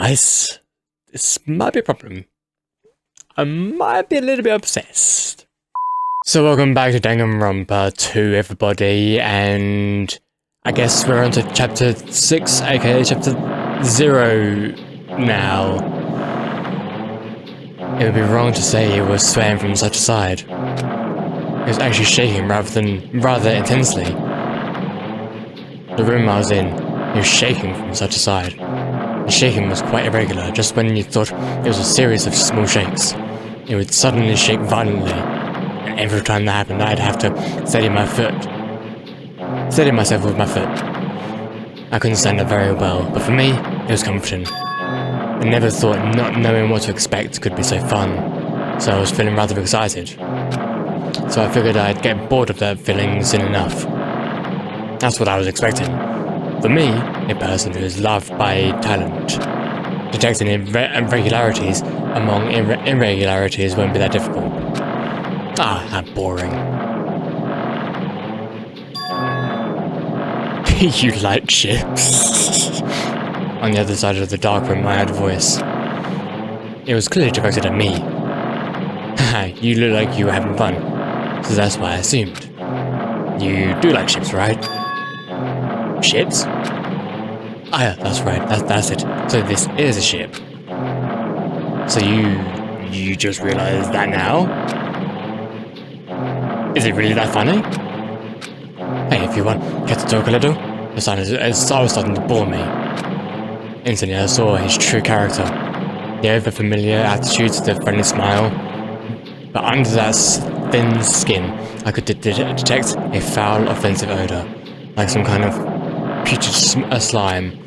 Guys, this might be a problem. I might be a little bit obsessed. So welcome back to Danganronpa 2, everybody, and I guess we're on to chapter 6, aka chapter 0 now. It would be wrong to say it was swaying from side to side. It was actually shaking rather intensely. The room I was in, it was shaking from side to side. The shaking was quite irregular, just when you thought it was a series of small shakes. It would suddenly shake violently, and every time that happened I'd have to steady myself with my foot. I couldn't stand up very well, but for me, it was comforting. I never thought not knowing what to expect could be so fun, so I was feeling rather excited. So I figured I'd get bored of that feeling soon enough. That's what I was expecting. For me, a person who is loved by talent, detecting irregularities among irregularities won't be that difficult. Ah, how boring. You like ships? On the other side of the dark room, I heard a voice. It was clearly directed at me. Haha, you look like you were having fun, so that's why I assumed. You do like ships, right? Ships? Ah, yeah, that's right. That's it. So this is a ship. So you just realized that now? Is it really that funny? Hey, if you want, care to talk a little? The sign was starting to bore me. Instantly, I saw his true character. The over-familiar attitude, the friendly smile. But under that thin skin, I could detect a foul, offensive odor, like some kind of putrid slime.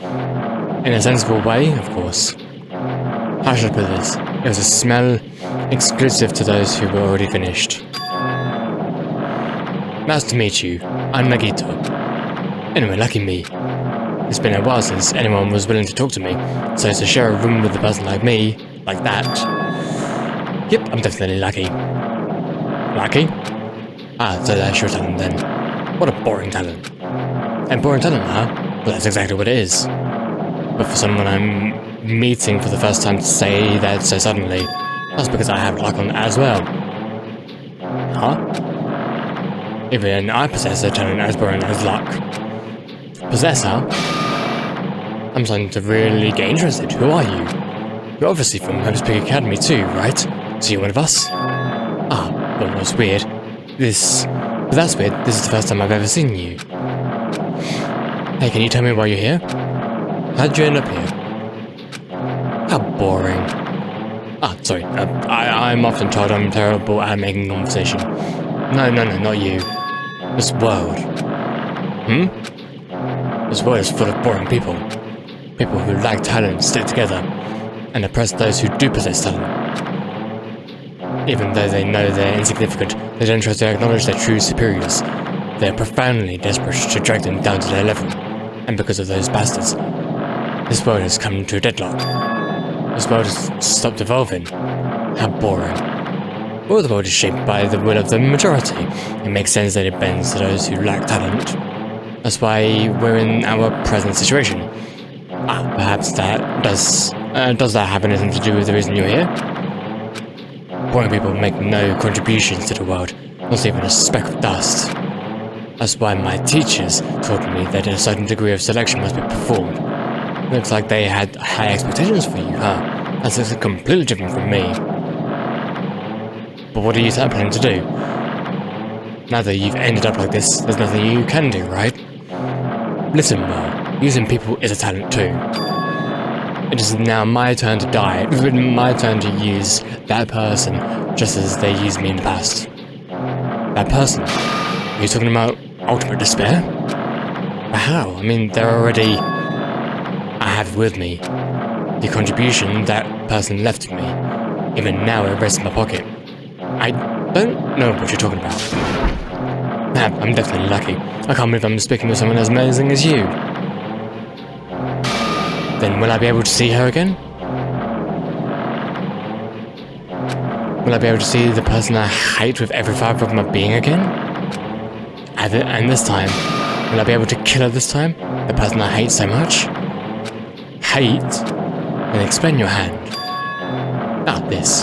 In a sensible way, of course. How should I put this? It was a smell exclusive to those who were already finished. Nice to meet you. I'm Nagito. Anyway, lucky me. It's been a while since anyone was willing to talk to me, so to share a room with a person like me, like that... Yep, I'm definitely lucky. Lucky? Ah, so that's your talent then. What a boring talent. And boring talent, huh? Well, that's exactly what it is. But for someone I'm meeting for the first time to say that so suddenly, that's because I have luck on it as well. Huh? Even I possess a talent as boring as luck. Possess, huh? I'm starting to really get interested. Who are you? You're obviously from Hope's Peak Academy too, right? So you're one of us? Ah, but what's weird? But that's weird. This is the first time I've ever seen you. Hey, can you tell me why you're here? How'd you end up here? How boring. Ah, sorry. I'm often told I'm terrible at making conversation. No, not you. This world. This world is full of boring people. People who lack talent stick together and oppress those who do possess talent. Even though they know they're insignificant, they don't try to acknowledge their true superiors. They are profoundly desperate to drag them down to their level. And because of those bastards, this world has come to a deadlock. This world has stopped evolving. How boring. Well, the world is shaped by the will of the majority. It makes sense that it bends to those who lack talent. That's why we're in our present situation. Ah, perhaps that does that have anything to do with the reason you're here? Boring people make no contributions to the world, not even a speck of dust. That's why my teachers taught me that a certain degree of selection must be performed. Looks like they had high expectations for you, huh? That's completely different from me. But what are you planning to do? Now that you've ended up like this, there's nothing you can do, right? Listen, well, using people is a talent too. It is now my turn to die. It's been my turn to use that person just as they used me in the past. That person? Are you talking about ultimate despair? But how? I mean, they're already... I have with me the contribution that person left to me. Even now it rests in my pocket. I don't know what you're talking about. I'm definitely lucky. I can't believe I'm speaking with someone as amazing as you. Then will I be able to see her again? Will I be able to see the person I hate with every fibre of my being again? And this time, will I be able to kill her this time? The person I hate so much? Hate? and explain your hand. This.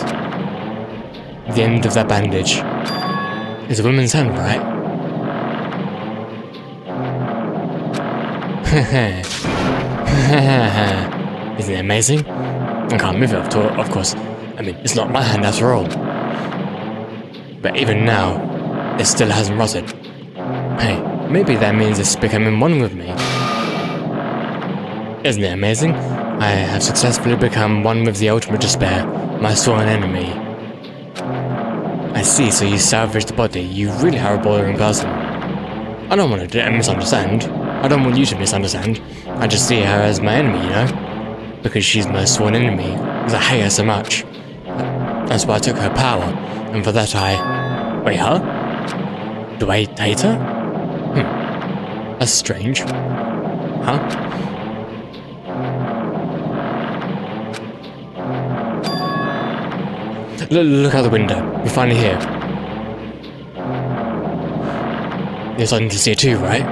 The end of that bandage is a woman's hand, right? Isn't it amazing? I can't move it, of course. I mean, it's not my hand after all. But even now, it still hasn't rotted. Hey, maybe that means it's becoming one with me. Isn't it amazing? I have successfully become one with the ultimate despair, my sworn enemy. I see, so you salvaged the body. You really are a boring person. I don't want to misunderstand. I don't want you to misunderstand. I just see her as my enemy, you know? Because she's my sworn enemy, because I hate her so much. That's why I took her power, and for that Wait, huh? Do I hate her? That's strange. Huh? Look out the window. We're finally here. You're starting to see it too, right?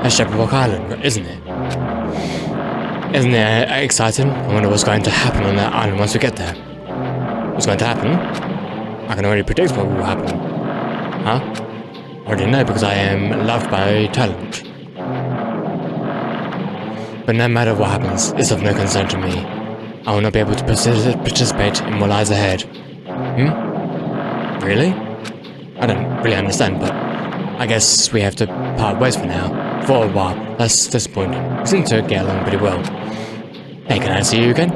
That's Shepherd Rock Island, isn't it? Isn't it exciting? I wonder what's going to happen on that island once we get there. What's going to happen? I can already predict what will happen. Huh? I already know because I am loved by talent. But no matter what happens, it's of no concern to me. I will not be able to participate in what lies ahead. Really? I don't really understand, but I guess we have to part ways for now. For a while. That's disappointing. We seem to get along pretty well. Hey, can I see you again?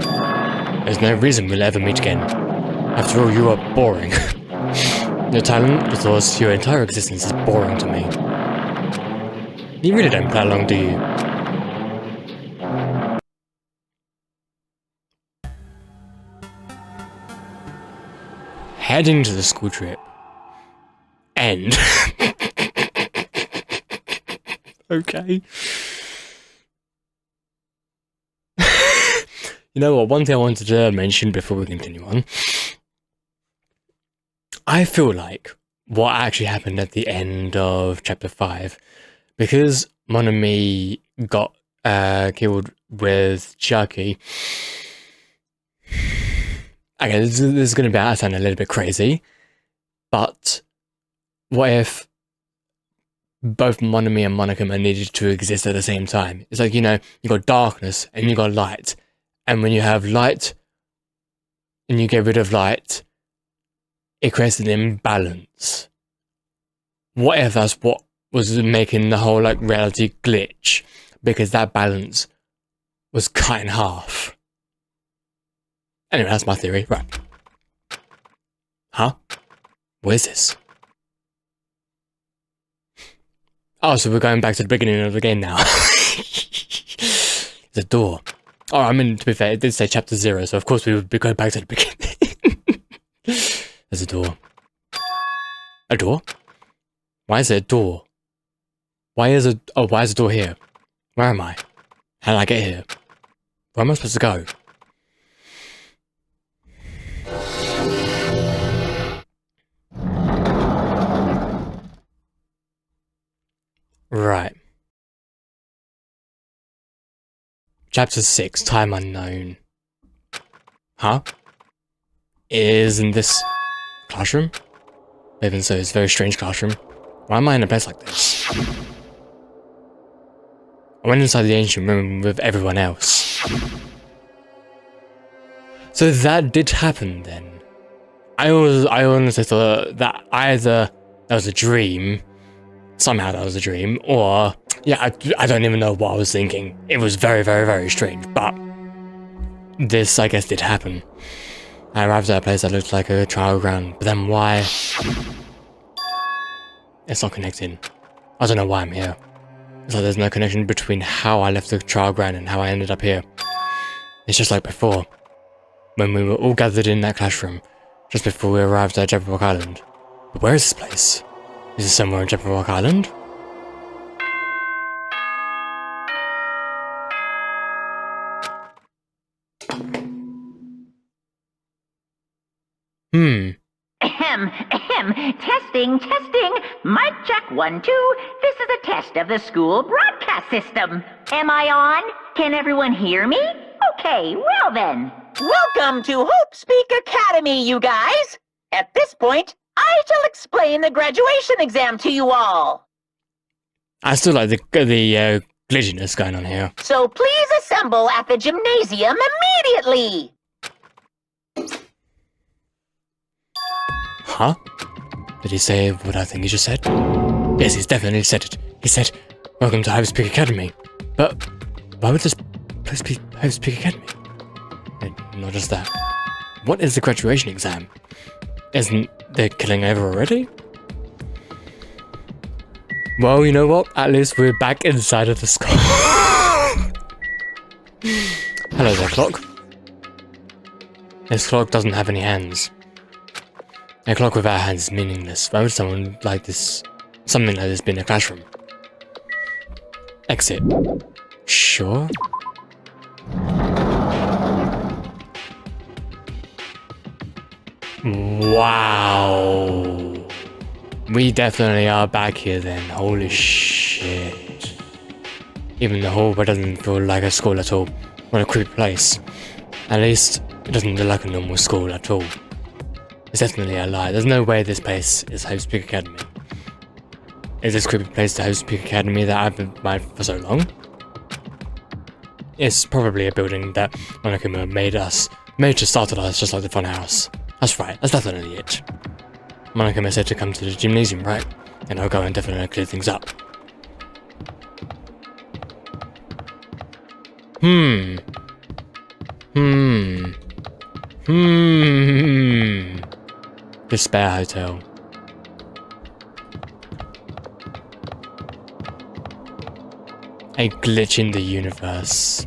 There's no reason we'll ever meet again. After all, you are boring. Your talent, your thoughts, your entire existence is boring to me. You really don't play along, do you? Heading to the school trip. End. Okay. You know what, one thing I wanted to mention before we continue on. I feel like what actually happened at the end of chapter 5, because Monami got killed with Chiaki. Okay, this is going to sound a little bit crazy, but what if both Monami and Monokuma needed to exist at the same time? It's like, you know, you got darkness and you got light, and when you have light and you get rid of light, it creates an imbalance. What if that's what was making the whole like reality glitch? Because that balance was cut in half. Anyway, that's my theory. Right. Huh? What is this? Oh, so we're going back to the beginning of the game now. There's a door. Oh, I mean, to be fair, it did say chapter 0, so of course we would be going back to the beginning. There's a door. A door? Why is there a door? Why is a door here? Where am I? How did I get here? Where am I supposed to go? Right. Chapter 6, Time Unknown. Huh? Isn't this classroom? Even so, it's a very strange classroom. Why am I in a place like this? I went inside the ancient room with everyone else. So that did happen then. I honestly thought that either that was a dream, somehow that was a dream, or yeah, I don't even know what I was thinking. It was very, very, very strange, but this, I guess, did happen. I arrived at a place that looked like a trial ground, but then why? It's not connected. I don't know why I'm here. It's like there's no connection between how I left the trial ground and how I ended up here. It's just like before, when we were all gathered in that classroom, just before we arrived at Jabberwock Island. But where is this place? Is it somewhere in Jabberwock Island? Ahem, ahem, testing, testing. Mic check 1, 2. This is a test of the school broadcast system. Am I on? Can everyone hear me? Okay, well then. Welcome to Hope Speak Academy, you guys. At this point, I shall explain the graduation exam to you all. I still like the glitchiness going on here. So please assemble at the gymnasium immediately. Huh? Did he say what I think he just said? Yes, he's definitely said it. He said, "Welcome to Hope Speak Academy." But why would this place be Hope Speak Academy? And not just that. What is the graduation exam? Isn't the killing over already? Well, you know what? At least we're back inside of the school. Hello there, clock. This clock doesn't have any hands. A clock without hands is meaningless. Why would someone like this, something like this, be in a classroom? Exit. Sure. Wow. We definitely are back here then. Holy shit. Even the hallway doesn't feel like a school at all. What a creepy place. At least it doesn't look like a normal school at all. It's definitely a lie. There's no way this place is Hope Speak Academy. Is this creepy place the Hope Speak Academy that I've admired for so long? It's probably a building that Monokuma made to startle us just like the fun house. That's right, that's definitely it. Monokuma said to come to the gymnasium, right? And I'll go and definitely clear things up. Despair Hotel. A glitch in the universe.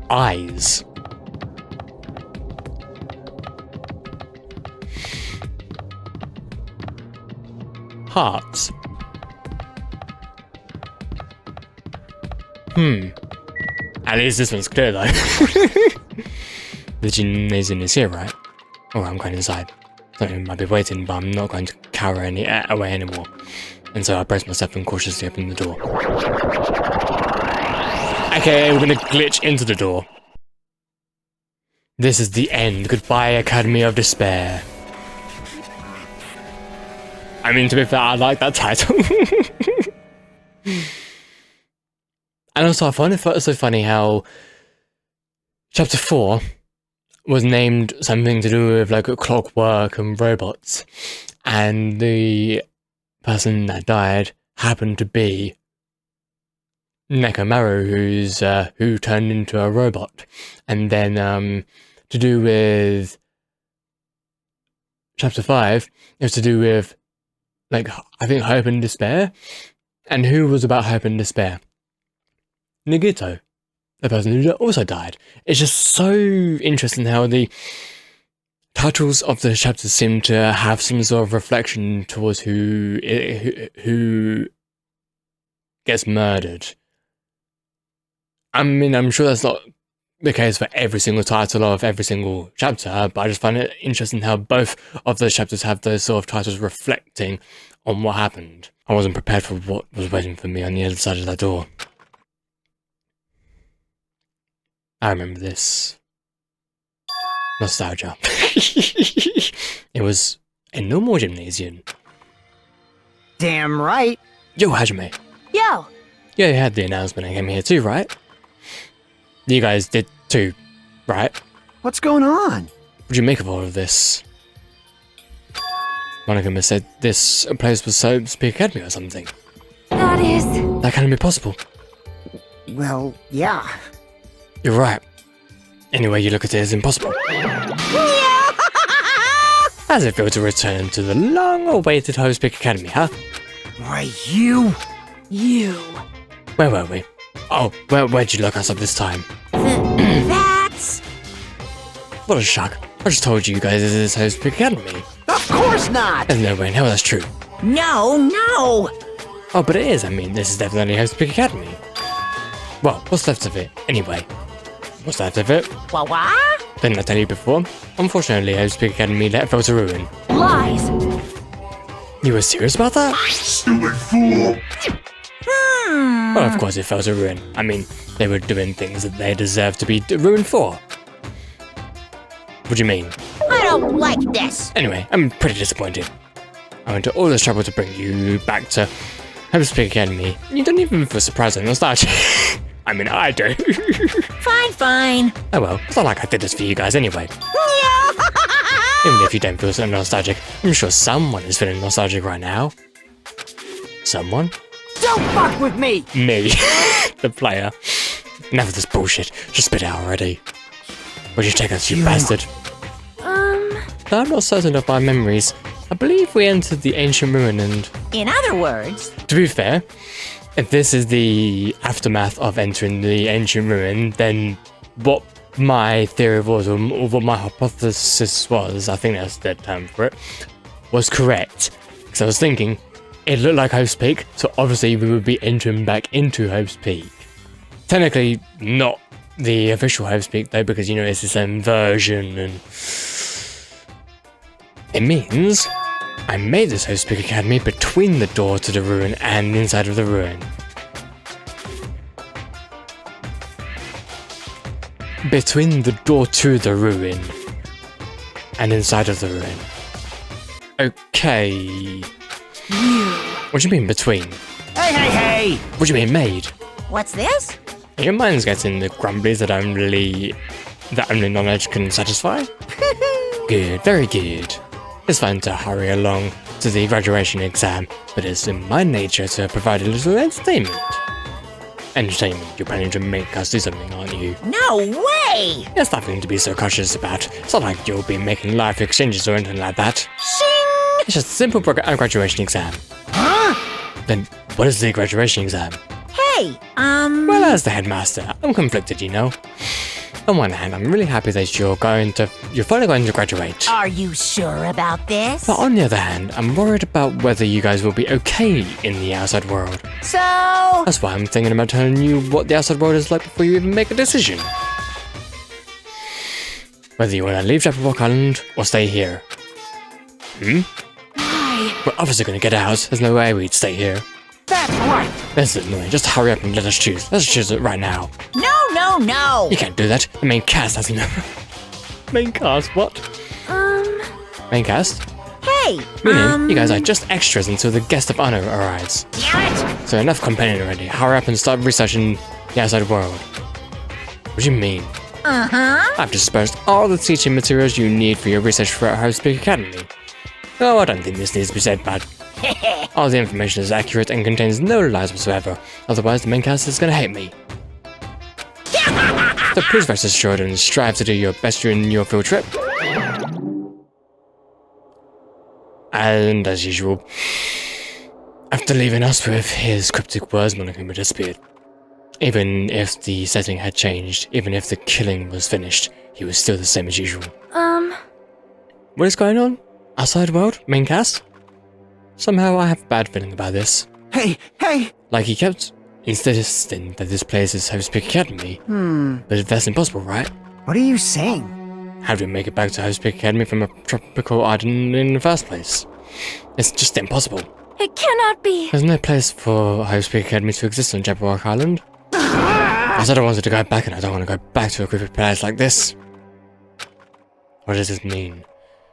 Eyes. Hearts. At least this one's clear though. The gymnasium is here, right? Oh, I'm going inside. Something might be waiting, but I'm not going to cower away anymore. And so I brace myself and cautiously open the door. Okay, we're gonna glitch into the door. This is the end. Goodbye, Academy of Despair. I mean, to be fair, I like that title. And also, I find it so funny how Chapter 4 was named something to do with like clockwork and robots, and the person that died happened to be Nekomaru, who turned into a robot. And then to do with Chapter 5 is to do with, like, I think hope and despair. And who was about hope and despair? Nagito, the person who also died. It's just so interesting how the titles of the chapters seem to have some sort of reflection towards who gets murdered. I mean, I'm sure that's not the case for every single title of every single chapter, but I just find it interesting how both of those chapters have those sort of titles reflecting on what happened. I wasn't prepared for what was waiting for me on the other side of that door. I remember this. Nostalgia. It was a normal gymnasium. Damn right. Yo, Hajime. Yo! Yeah, you had the announcement I came here too, right? You guys did too, right? What's going on? What'd you make of all of this? Monokuma said this place was Hope Speak Academy or something. That can't be possible. Well, yeah. You're right. Any way you look at it is impossible. As it feels to return to the long-awaited Hope Speak Academy, huh? Why, you? You. Where were we? Oh, where'd you look us up this time? That's... What a shock. I just told you guys this is Hope Speak Academy. Of course not! There's no way in hell that's true. No! Oh, but it is. I mean, this is definitely Hope Speak Academy. Well, what's left of it, anyway? What's left of it? What? Didn't I tell you before? Unfortunately, Hope Speak Academy fell to ruin. Lies! You were serious about that? Stupid fool! Well, of course it fell to ruin. I mean, they were doing things that they deserved to be ruined for. What do you mean? I don't like this. Anyway, I'm pretty disappointed. I went to all this trouble to bring you back to Homespeak Academy. You don't even feel surprised or nostalgic. I mean, I do. Fine, fine. Oh well, it's not like I did this for you guys anyway. Even if you don't feel so nostalgic, I'm sure someone is feeling nostalgic right now. Someone? Don't fuck with me! Me. The player. Enough of this bullshit. Just spit it out already. Where'd you take us, you bastard? Though I'm not certain of my memories, I believe we entered the ancient ruin and... In other words, To be fair, if this is the aftermath of entering the ancient ruin, then what my theory was, or what my hypothesis was, I think that's the term for it, was correct. Because I was thinking, it looked like Hope's Peak, so obviously we would be entering back into Hope's Peak. Technically, not the official Hope's Peak though, because you know it's the same version, and it means I made this Hope's Peak Academy between the door to the ruin and inside of the ruin. Between the door to the ruin and inside of the ruin. Okay. What do you mean between? Hey, hey, hey! What do you mean made? what's this? Your mind's getting the grumblies that only knowledge can satisfy? Good, very good. It's fine to hurry along to the graduation exam, but it's in my nature to provide a little entertainment. Entertainment, you're planning to make us do something, aren't you? No way! There's nothing to be so cautious about. It's not like you'll be making life exchanges or anything like that. Shing! It's just a simple graduation exam. Huh? Then, what is the graduation exam? Hey, Well, as the headmaster, I'm conflicted, you know. On one hand, I'm really happy that you're finally going to graduate. are you sure about this? But on the other hand, I'm worried about whether you guys will be okay in the outside world. So, That's why I'm thinking about telling you what the outside world is like before you even make a decision. Whether you want to leave Jabberwock Island or stay here. We're obviously going to get out. There's no way we'd stay here. That's right! This is annoying. Just hurry up and let us choose. Let's choose it right now. no. You can't do that. The main cast has no... Main cast? What? Main cast? Hey, Meaning, you guys are just extras until the guest of honor arrives. damn it! So enough complaining already. Hurry up and start researching the outside world. What do you mean? I've dispersed all the teaching materials you need for your research for Homespeak Academy. Oh, I don't think this needs to be said, but all the information is accurate and contains no lies whatsoever. Otherwise, the main cast is gonna hate me. So please rest assured and strive to do your best during your field trip. And as usual, after leaving us with his cryptic words, Monokuma disappeared. Even if the setting had changed, even if the killing was finished, he was still the same as usual. What is going on? Outside world? Main cast? Somehow I have a bad feeling about this. Hey, hey! Like he kept insisting that this place is Homespeak Academy. But that's impossible, right? What are you saying? How do we make it back to Homespeak Academy from a tropical island in the first place? It's just impossible. It cannot be. There's no place for Homespeak Academy to exist on Jabberwock Island. I said I wanted to go back, and I don't want to go back to a group of players like this. What does this mean?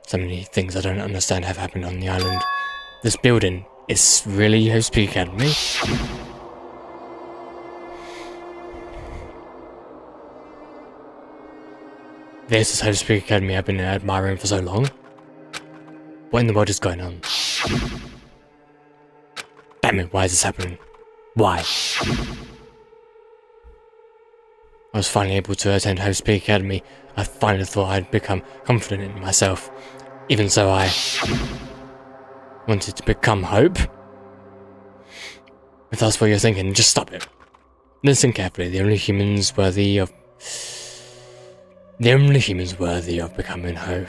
So many things I don't understand have happened on the island. This building is really Homespeak Academy? This is Homespeak Academy I've been admiring for so long. What in the world is going on? Damn it, why is this happening? Why? I was finally able to attend Homespeak Academy. I finally thought I'd become confident in myself. Even so, I wanted to become Hope. If that's what you're thinking, just stop it. Listen carefully. The only humans worthy of becoming Hope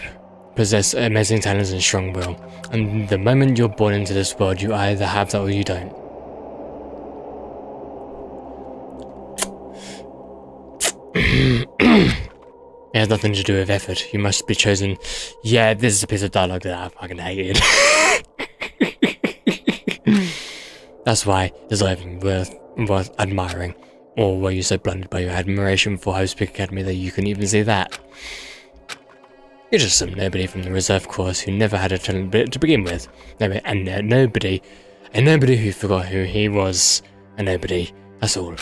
possess amazing talents and strong will. And the moment you're born into this world, you either have that or you don't. It has nothing to do with effort. You must be chosen. Yeah, this is a piece of dialogue that I fucking hated. That's why it's not even worth worth admiring? Or were you so blinded by your admiration for Hope Speak Academy that you couldn't even see that? You're just some nobody from the reserve course who never had a talent to begin with. Nobody who forgot who he was. A nobody. That's all.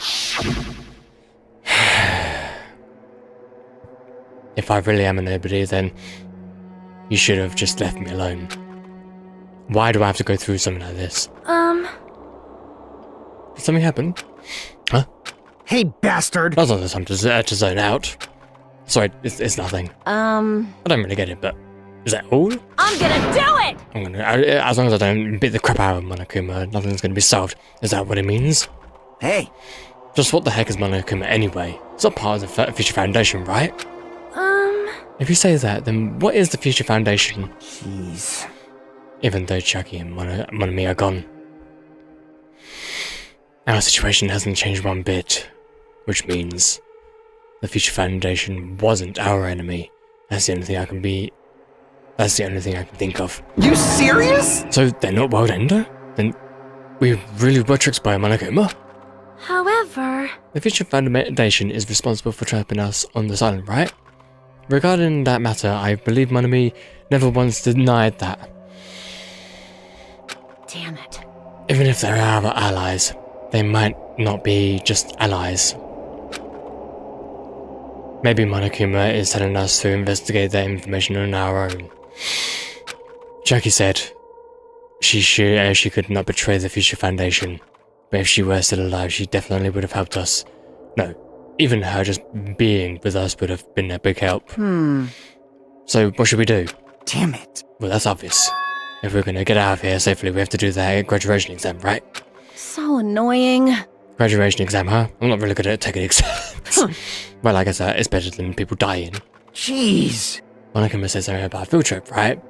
If I really am a nobody, then you should have just left me alone. Why do I have to go through something like this? Did something happen? Huh? Hey, bastard! That was not the time to zone out. Sorry, it's nothing. I don't really get it, but is that all? I'm gonna do it! As long as I don't beat the crap out of Monokuma, nothing's gonna be solved. Is that what it means? Hey! Just what the heck is Monokuma anyway? It's not part of the Future Foundation, right? If you say that, then what is the Future Foundation? Jeez. Even though Chucky and Monomi are gone. Our situation hasn't changed one bit, which means the Future Foundation wasn't our enemy. That's the only thing I can think of. You serious? So they're not World Ender? Then we really were tricked by Monokuma? However... The Future Foundation is responsible for trapping us on this island, right? Regarding that matter, I believe Monomi never once denied that. Damn it. Even if they're our allies, they might not be just allies. Maybe Monokuma is telling us to investigate that information on our own. Chucky said she could not betray the Future Foundation, but if she were still alive, she definitely would have helped us. No, even her just being with us would have been a big help. So what should we do? Damn it. Well, that's obvious. If we're gonna get out of here safely, we have to do that graduation exam, right? So annoying. Graduation exam, huh? I'm not really good at taking exams. Well, I guess it's better than people dying. Jeez. Monokuma says something about a field trip, right?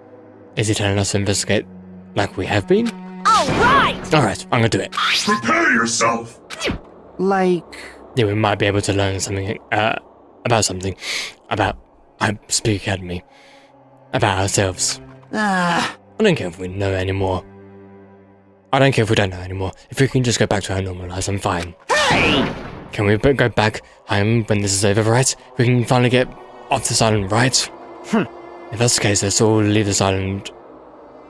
Is he telling us to investigate like we have been? Alright! Alright, I'm gonna do it. Prepare yourself! Like... Yeah, we might be able to learn something, about Speak Academy. About ourselves. Ah... I don't care if we know anymore. I don't care if we don't know anymore. If we can just go back to our normal lives, I'm fine. Hey! Can we go back home when this is over, right? We can finally get off this island, right? If that's the case, let's all leave this island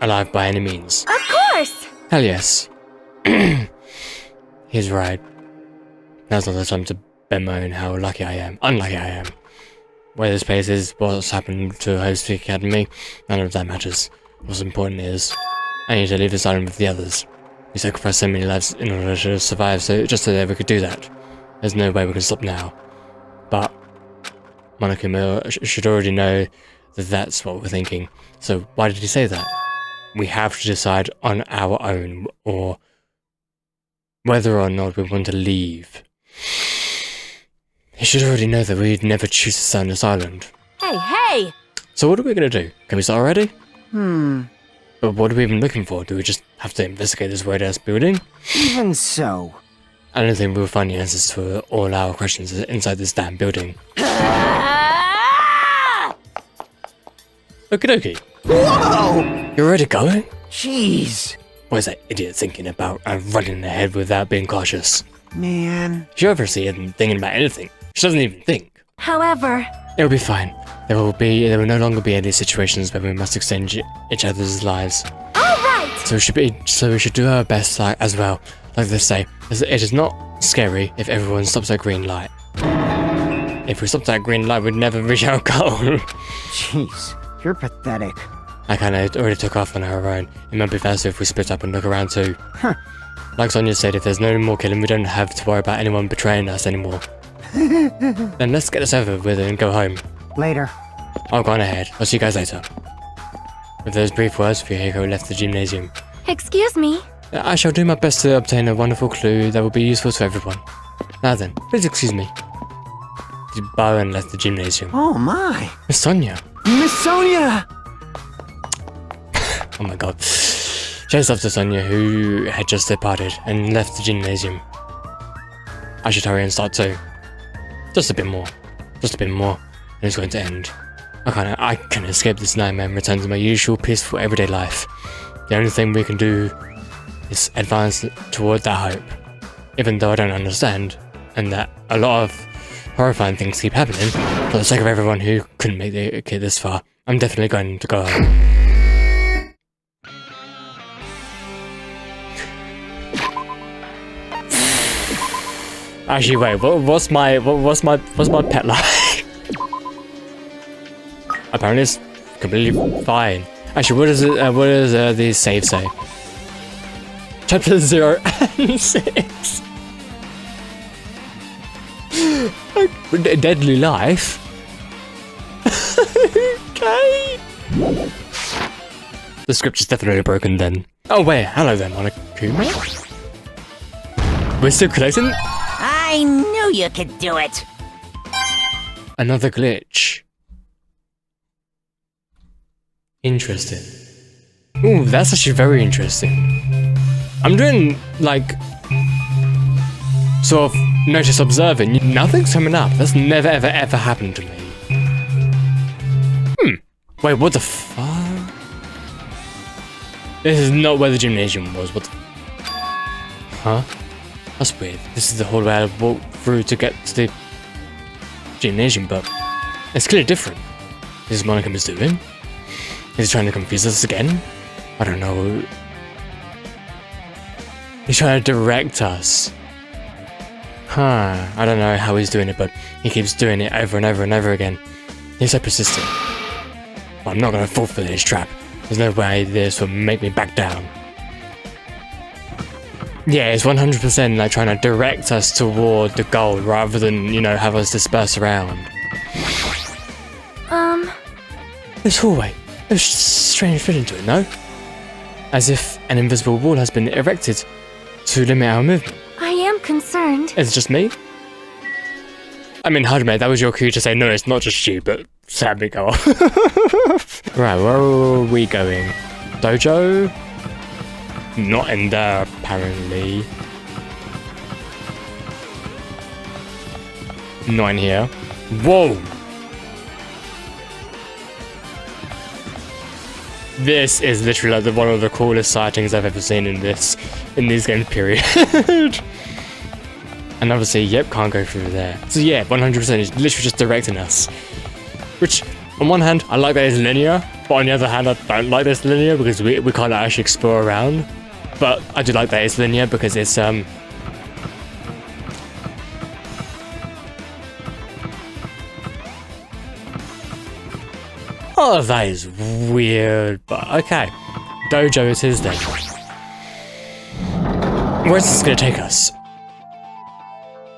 alive by any means. Of course! Hell yes. He's right. Now's not the time to bemoan how unlucky I am. Where this place is, what's happened to Hope Speak Academy, none of that matters. What's important is, I need to leave this island with the others. We sacrificed so many lives in order to survive, so that we could do that. There's no way we can stop now. But Monokuma should already know that that's what we're thinking. So why did he say that? We have to decide on our own, or whether or not we want to leave. He should already know that we'd never choose to stay on this island. Hey! So what are we gonna do? Can we start already? But what are we even looking for? Do we just have to investigate this weird-ass building? Even so... I don't think we'll find the answers to all our questions inside this damn building. Okie dokie. Whoa! You're already going? Jeez. What is that idiot thinking about running ahead without being cautious? Man... She obviously isn't thinking about anything. She doesn't even think. However... It'll be fine. There will no longer be any situations where we must extend each other's lives. Alright! So we should do our best as well. Like they say, it is not scary if everyone stops at green light. If we stopped at green light, we'd never reach our goal. Jeez, you're pathetic. I kinda already took off on our own. It might be faster if we split up and look around too. Like Sonia said, if there's no more killing, we don't have to worry about anyone betraying us anymore. Then let's get this over with and go home. Later. I'll go on ahead. I'll see you guys later. With those brief words, Fuyuhiko left the gymnasium. Excuse me? I shall do my best to obtain a wonderful clue that will be useful to everyone. Now then, please excuse me. She bowed and left the gymnasium. Oh my. Miss Sonia. Miss Sonia! Oh my god. Chased off to Sonia, who had just departed, and left the gymnasium. I should hurry and start too. Just a bit more. And it's going to end. I can escape this nightmare and return to my usual peaceful everyday life. The only thing we can do is advance toward that hope. even though I don't understand, and that a lot of horrifying things keep happening, for the sake of everyone who couldn't make it this far, I'm definitely going to go home. Actually, wait. What's my pet like? Apparently, it's completely fine. Actually, what does it? What does the save say? Chapter 0 and 6. Deadly life. Okay. The scripture's definitely broken then. Oh wait, hello there, Monokuma. We're still collecting. I knew you could do it. Another glitch. Interesting. Ooh, that's actually very interesting. I'm doing, like, sort of notice observing. Nothing's coming up. That's never ever ever happened to me. Wait, what the fuck? This is not where the gymnasium was. What the... Huh? That's weird. This is the whole way I walked through to get to the gymnasium, but it's clearly different. This is what Monaco's doing. He's trying to confuse us again. I don't know. He's trying to direct us. Huh. I don't know how he's doing it, but he keeps doing it over and over and over again. He's so persistent. But I'm not going to fall for this trap. There's no way this will make me back down. Yeah, it's 100% like trying to direct us toward the goal rather than, you know, have us disperse around. This hallway. There's a strange feeling to it, no? As if an invisible wall has been erected to limit our movement. I am concerned. Is it just me? I mean, Hajime, that was your cue to say no, it's not just you, but sadly go off. Right, where are we going? Dojo? Not in there, apparently. Not in here. Whoa! This is literally like one of the coolest sightings I've ever seen in these games, period. And obviously, yep, can't go through there. So yeah, 100% is literally just directing us. Which, on one hand, I like that it's linear, but on the other hand, I don't like that it's linear because we can't actually explore around. But I do like that it's linear because it's oh, that is weird, but okay. Dojo it is then. Where's this gonna take us?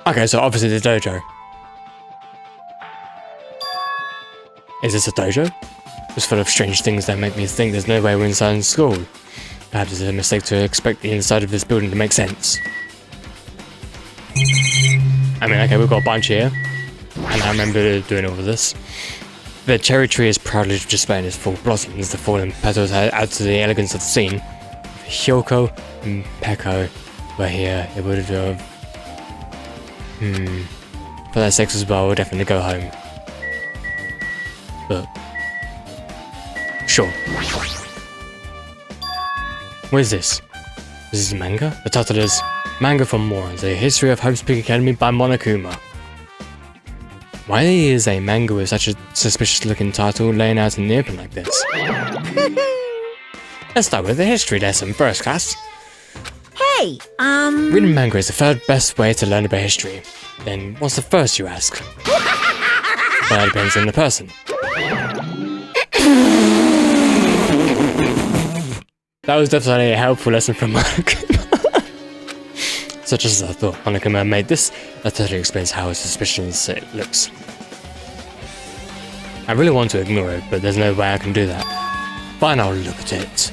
Okay, so obviously the dojo. Is this a dojo? It's full of strange things that make me think there's no way we're inside school. Perhaps it's a mistake to expect the inside of this building to make sense. I mean, okay, we've got a bunch here. And I remember doing all of this. The cherry tree is proudly displaying its full blossoms. The fallen petals add to the elegance of the scene. If Hyoko and Peko were here, it would have... For that sex as well, we'll definitely go home. But... sure. What is this? Is this manga? The title is Manga from Morons, A History of Hope's Peak Academy by Monokuma. Why is a manga with such a suspicious looking title laying out in the open like this? Let's start with the history lesson first, class. Hey, Reading manga is the third best way to learn about history. Then what's the first, you ask? Well, it depends on the person. That was definitely a helpful lesson from Monokuma. Such as I thought Monokuma made this, that totally explains how suspicious it looks. I really want to ignore it, but there's no way I can do that. Fine, I'll look at it.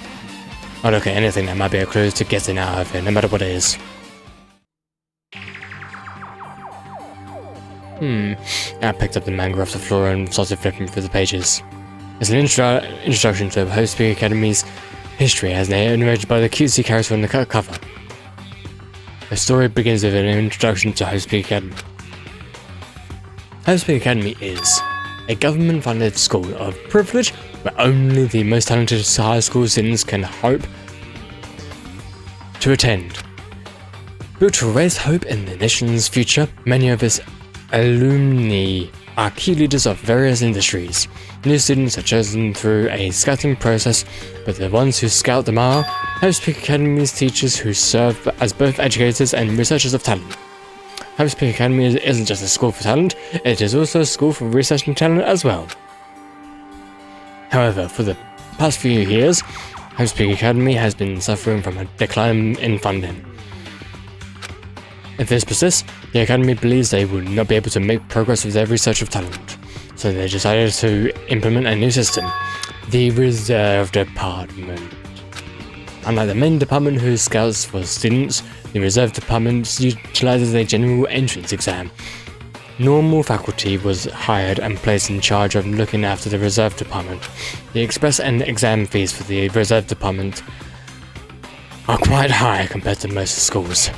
I'll look at anything that might be a clue to getting out of it, no matter what it is. I picked up the manga off the floor and started flipping through the pages. It's an introduction to Hope's Peak Academy's history as narrated by the cutesy character on the cover. The story begins with an introduction to Hope's Peak Academy. Hope's Peak Academy is a government-funded school of privilege where only the most talented high school students can hope to attend. Built to raise hope in the nation's future, many of its alumni are key leaders of various industries. New students are chosen through a scouting process, but the ones who scout them are Hope's Peak Academy's teachers who serve as both educators and researchers of talent. Hope's Peak Academy isn't just a school for talent, it is also a school for researching talent as well. However, for the past few years, Hope's Peak Academy has been suffering from a decline in funding. If this persists, the Academy believes they will not be able to make progress with their research of talent, so they decided to implement a new system, the Reserve Department. Unlike the main department who scouts for students, the Reserve Department utilizes a general entrance exam. Normal faculty was hired and placed in charge of looking after the Reserve Department. The express and exam fees for the Reserve Department are quite high compared to most schools.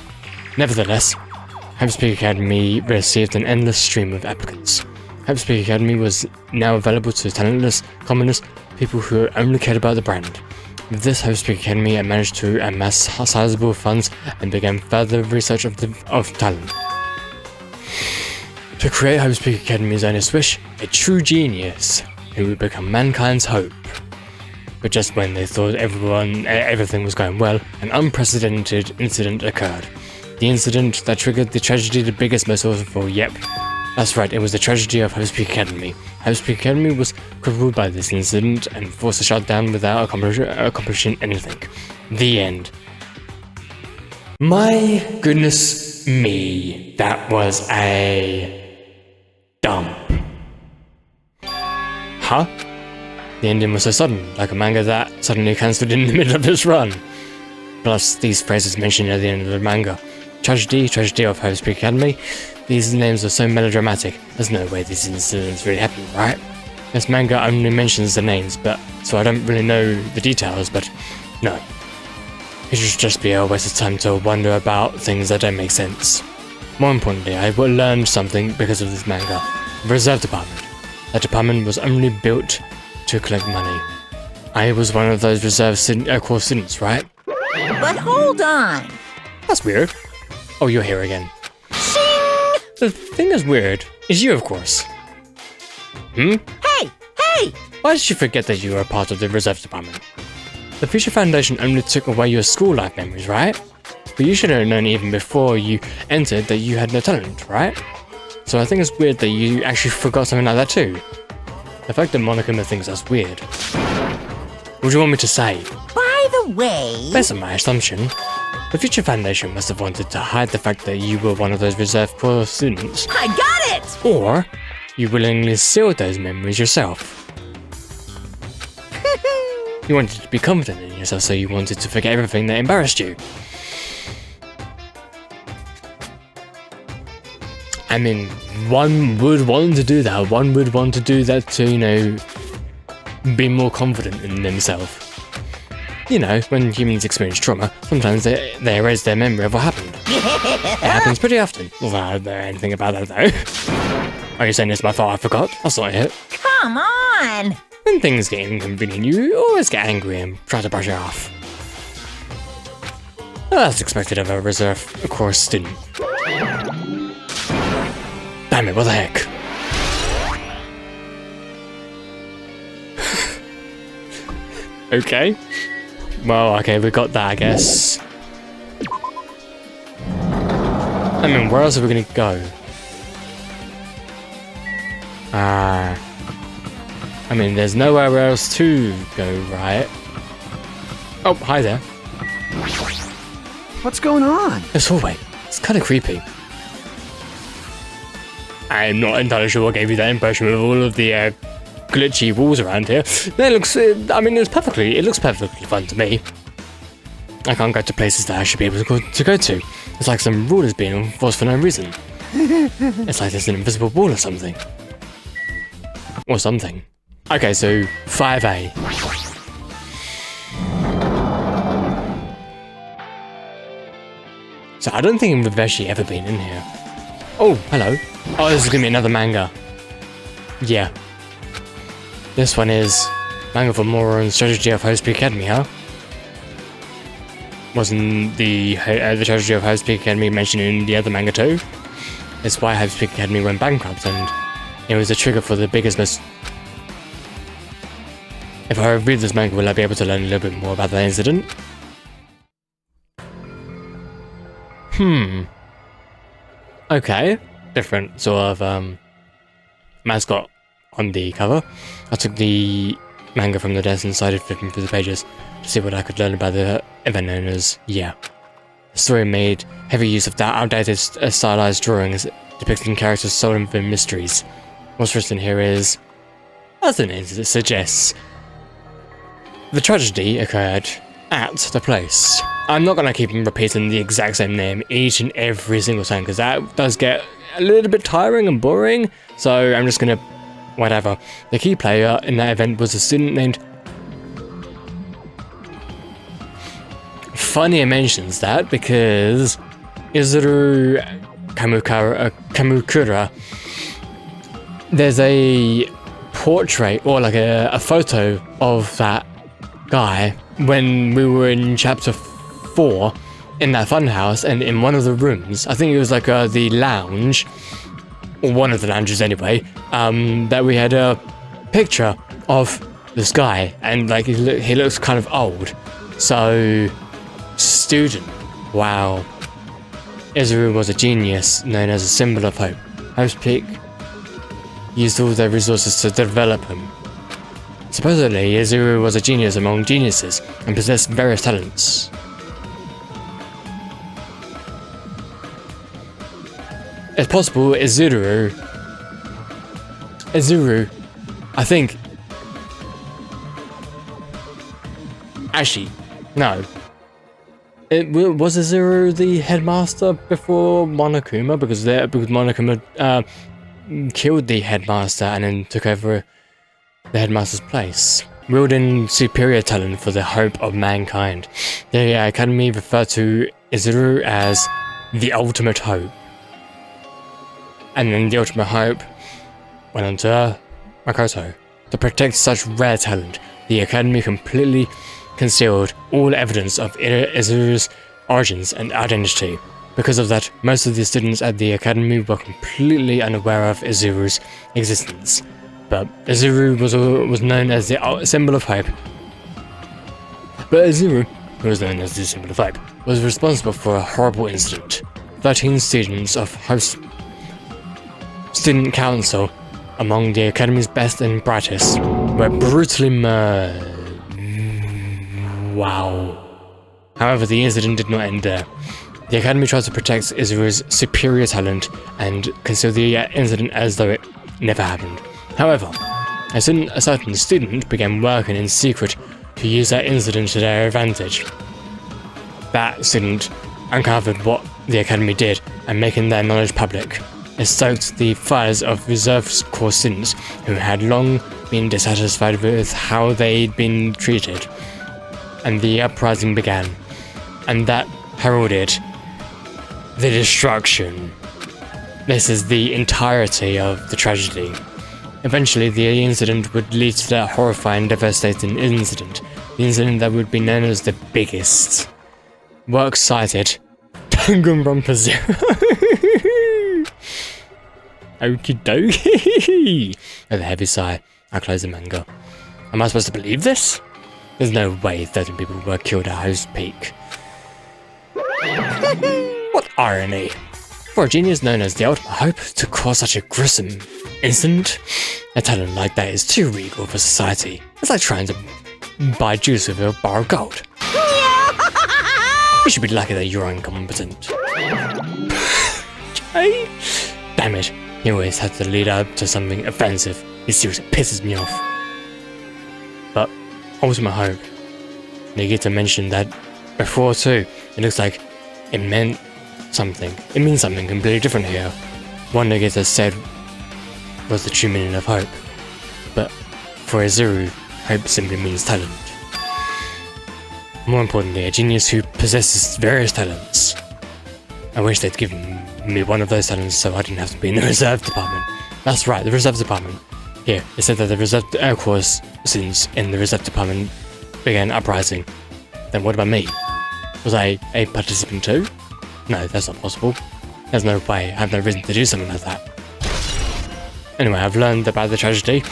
Nevertheless, Hope's Peak Academy received an endless stream of applicants. Hope's Peak Academy was now available to talentless, commoners, people who only cared about the brand. With this, Hope's Peak Academy had managed to amass sizable funds and began further research of talent. To create Hope's Peak Academy's earnest wish, a true genius who would become mankind's hope. But just when they thought everything was going well, an unprecedented incident occurred. The incident that triggered the tragedy the biggest, most awful, yep. That's right, it was the tragedy of Hope's Peak Academy. Hope's Peak Academy was crippled by this incident and forced to shut down without accomplishing anything. The end. My goodness me, that was a dump. Huh? The ending was so sudden, like a manga that suddenly cancelled in the middle of its run. Plus, these phrases mentioned at the end of the manga. Tragedy of Hope's Peak Academy. These names are so melodramatic. There's no way these incidents really happened, right? This manga only mentions the names, but so I don't really know the details, but no. It should just be a waste of time to wonder about things that don't make sense. More importantly, I learned something because of this manga. The Reserve Department. That department was only built to collect money. I was one of those reserve core students, right? But hold on. That's weird. Oh, you're here again. Shing! The thing that's weird is you, of course. Hey! Why did you forget that you were a part of the Reserve Department? The Future Foundation only took away your school life memories, right? But you should have known even before you entered that you had no talent, right? So I think it's weird that you actually forgot something like that too. The fact that Monokuma thinks that's weird. What do you want me to say? By the way... Based on my assumption, the Future Foundation must have wanted to hide the fact that you were one of those reserve core students. I got it! Or you willingly sealed those memories yourself. You wanted to be confident in yourself, so you wanted to forget everything that embarrassed you. I mean, one would want to do that. One would want to do that to, you know, be more confident in themselves. You know, when humans experience trauma, sometimes they erase their memory of what happened. It happens pretty often. Well, I don't know anything about that though. Are you saying it's my fault I forgot? That's not it. Come on! When things get inconvenient, you always get angry and try to brush it off. Well, that's expected of a reserve course student. Damn it, what the heck? Okay. Well, okay, we got that, I guess. I mean, where else are we gonna go? I mean, there's nowhere else to go, right? Oh, hi there. What's going on? This hallway. It's kind of creepy. I'm not entirely sure what gave you that impression with all of the glitchy walls around here. It looks, I mean, it looks perfectly fun to me. I can't go to places that I should be able to go to. It's like some rule is being enforced for no reason. It's like there's an invisible wall or something. Or something. Okay, so 5A. So I don't think we've actually ever been in here. Oh, hello. Oh, this is gonna be another manga. Yeah. This one is Manga for Moral and Strategy of Hope's Peak Academy, huh? wasn't the tragedy of Hope's Peak Academy mentioned in the other manga too? It's why Hope's Peak Academy went bankrupt, and it was a trigger for the biggest If I read this manga, will I be able to learn a little bit more about that incident? Okay. Different sort of mascot on the cover. I took the manga from the desk and started flipping through the pages to see what I could learn about the event known as Yeah. The story made heavy use of that outdated stylized drawings depicting characters' soul-infinite mysteries. What's written here is, as the name suggests, the tragedy occurred at the place. I'm not going to keep repeating the exact same name each and every single time because that does get a little bit tiring and boring, so I'm just going to whatever. The key player in that event was a student named... Funny it mentions that because Izuru Kamukura, there's a portrait or like a photo of that guy when we were in chapter 4 in that funhouse, and in one of the rooms, I think it was like the lounge, or one of the lounges anyway, that we had a picture of this guy, and like he looks kind of old. So, student, wow. Izuru was a genius known as a symbol of hope. Hope's Peak used all their resources to develop him. Supposedly, Izuru was a genius among geniuses and possessed various talents. It's possible Izuru, I think... Actually, no. Was Izuru the headmaster before Monokuma? Because Monokuma killed the headmaster and then took over the headmaster's place, wielding superior talent for the hope of mankind. The academy referred to Izuru as the ultimate hope. And then the ultimate hope went on to Makoto. To protect such rare talent, the academy completely concealed all evidence of Izuru's origins and identity. Because of that, most of the students at the academy were completely unaware of Izuru's existence. But Izuru was known as the symbol of hope. But Izuru, who was known as the symbol of hope, was responsible for a horrible incident. 13 students of Hope's student council, among the academy's best and brightest, were brutally murdered. Wow. However, the incident did not end there. The academy tried to protect Izuru's superior talent and conceal the incident as though it never happened. However, a certain student began working in secret to use that incident to their advantage. That student uncovered what the academy did and making their knowledge public. It stoked the fires of reserve corps students who had long been dissatisfied with how they'd been treated. And the uprising began, and that heralded the destruction. This is the entirety of the tragedy. Eventually, the incident would lead to that horrifying, devastating incident. The incident that would be known as the biggest. Works cited Danganronpa 0. Okie dokie. With a heavy sigh, I close the manga. Am I supposed to believe this? There's no way 13 people were killed at Hope's Peak. What irony! For a genius known as the ultimate hope to cause such a gruesome incident, a talent like that is too regal for society. It's like trying to buy juice with a bar of gold. You should be lucky that you're incompetent. Okay. Damn it, he always has to lead up to something offensive. It seriously pisses me off. But ultimate hope. Nagita mentioned that before too. It looks like it meant something. It means something completely different here. One Nagita said was the true meaning of hope. But for Izuru, hope simply means talent. More importantly, a genius who possesses various talents. I wish they'd given me one of those talents so I didn't have to be in the reserve department. That's right, the reserve department. Here, it said that the reserve course students in the reserve department began uprising. Then what about me? Was I a participant too? No, that's not possible. There's no way. I have no reason to do something like that. Anyway, I've learned about the tragedy.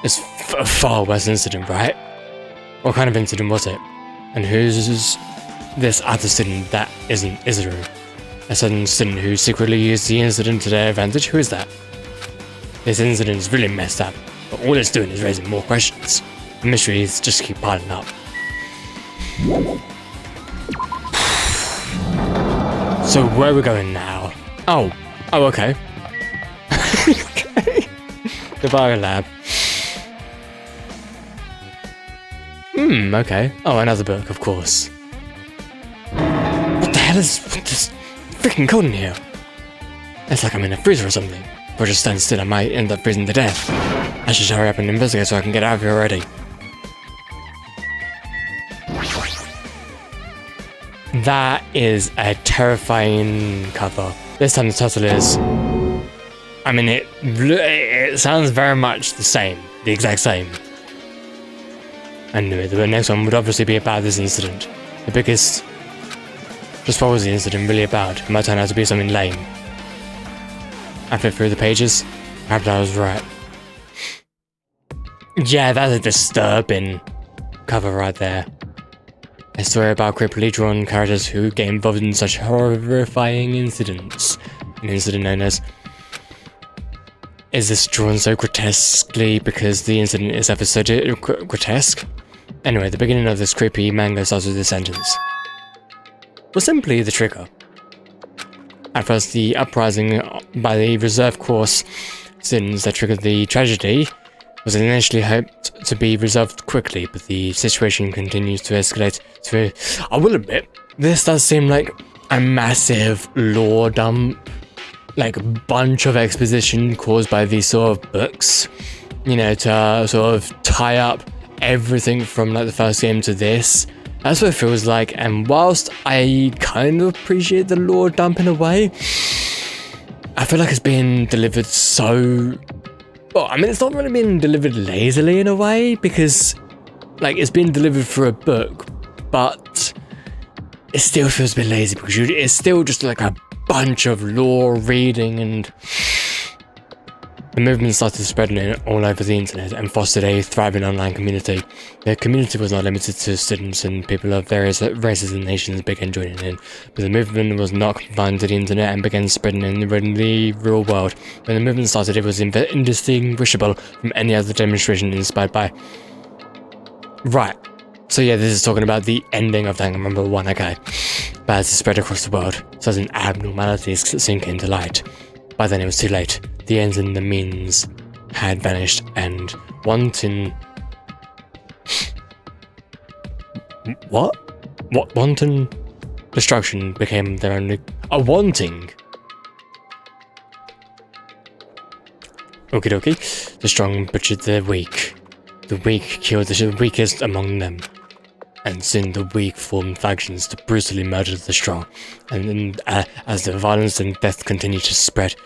It's a far worse incident, right? What kind of incident was it? And who's this other student that isn't Izuru? A certain student who secretly used the incident to their advantage? Who is that? This incident is really messed up, but all it's doing is raising more questions. The mysteries just keep piling up. So where are we going now? Oh, okay. Okay. The bio lab. Okay. Oh, another book, of course. What the hell is this freaking cold in here? It's like I'm in a freezer or something. If I just stand still, I might end up freezing to death. I should hurry up and investigate so I can get out of here already. That is a terrifying cover. This time the title is... I mean, it sounds very much the same. The exact same. Anyway, the next one would obviously be about this incident. The biggest... Just what was the incident really about? It might turn out to be something lame. I flipped through the pages. Perhaps I was right. Yeah, that's a disturbing cover right there. A story about creepily drawn characters who get involved in such horrifying incidents. An incident known as... Is this drawn so grotesquely because the incident is ever so grotesque? Anyway, the beginning of this creepy manga starts with this sentence. Was simply the trigger. At first, the uprising by the reserve course students that triggered the tragedy was initially hoped to be resolved quickly, but the situation continues to escalate to... I will admit, this does seem like a massive lore dump, like a bunch of exposition caused by these sort of books, you know, to sort of tie up everything from like the first game to this. That's what it feels like, and whilst I kind of appreciate the lore dump in a way, I feel like it's being delivered so... Well, I mean, it's not really being delivered lazily in a way, because, like, it's being delivered for a book, but it still feels a bit lazy, because it's still just like a bunch of lore reading, and the movement started spreading all over the internet and fostered a thriving online community. The community was not limited to students, and people of various races and nations began joining in, but the movement was not confined to the internet and began spreading in the real world. When the movement started, it was indistinguishable from any other demonstration inspired by... Right. So yeah, this is talking about the ending of Danganronpa 1, okay. But as it spread across the world, certain abnormalities soon came to light. By then it was too late. The ends and the means had vanished, and wanton... What? Wanton destruction became their only... A wanting! Okie dokie. The strong butchered the weak. The weak killed the weakest among them. And soon the weak formed factions to brutally murder the strong. And then, as the violence and death continued to spread...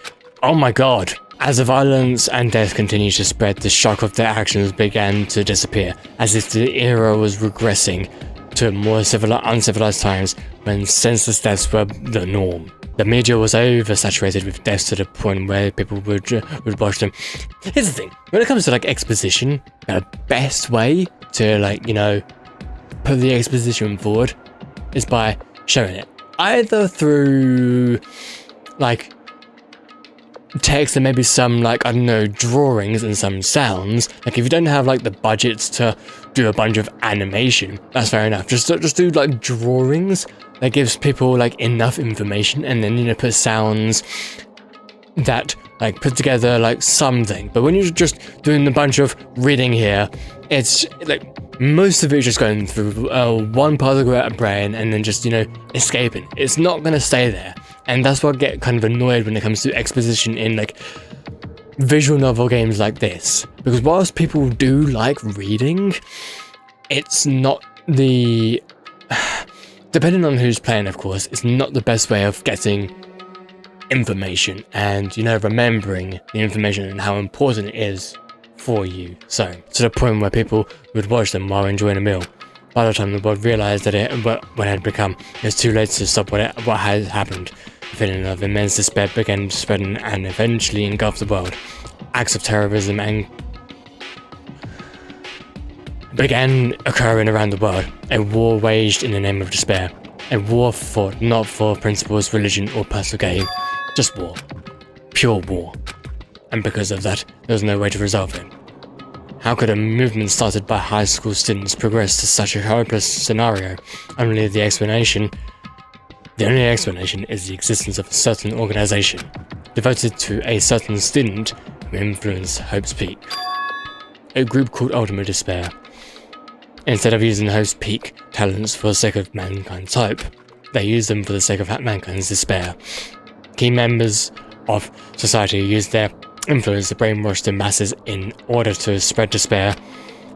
Oh my god! As the violence and death continued to spread, the shock of their actions began to disappear, as if the era was regressing to more uncivilized times when senseless deaths were the norm. The media was oversaturated with deaths to the point where people would watch them. Here's the thing, when it comes to like exposition, the best way to like, you know, put the exposition forward is by showing it. Either through like text and maybe some like, I don't know, drawings and some sounds. Like if you don't have like the budgets to do a bunch of animation, that's fair enough. Just do like drawings that gives people like enough information, and then, you know, put sounds that like put together like something. But when you're just doing a bunch of reading here, it's like most of it is just going through one part of the brain and then just, you know, escaping. It's not gonna stay there. And that's what I get kind of annoyed when it comes to exposition in like visual novel games like this. Because whilst people do like reading, it's not the... Depending on who's playing, of course, it's not the best way of getting information and, you know, remembering the information and how important it is for you. So, to the point where people would watch them while enjoying a meal. By the time the world realized what it had become, it was too late to stop what had happened. A feeling of immense despair began spreading and eventually engulfed the world. Acts of terrorism began occurring around the world. A war waged in the name of despair. A war fought not for principles, religion, or personal gain. Just war. Pure war. And because of that, there was no way to resolve it. How could a movement started by high school students progress to such a hopeless scenario? The only explanation is the existence of a certain organization, devoted to a certain student who influenced Hope's Peak. A group called Ultimate Despair. Instead of using Hope's Peak talents for the sake of mankind's hope, they used them for the sake of mankind's despair. Key members of society used their influence to brainwash the masses in order to spread despair.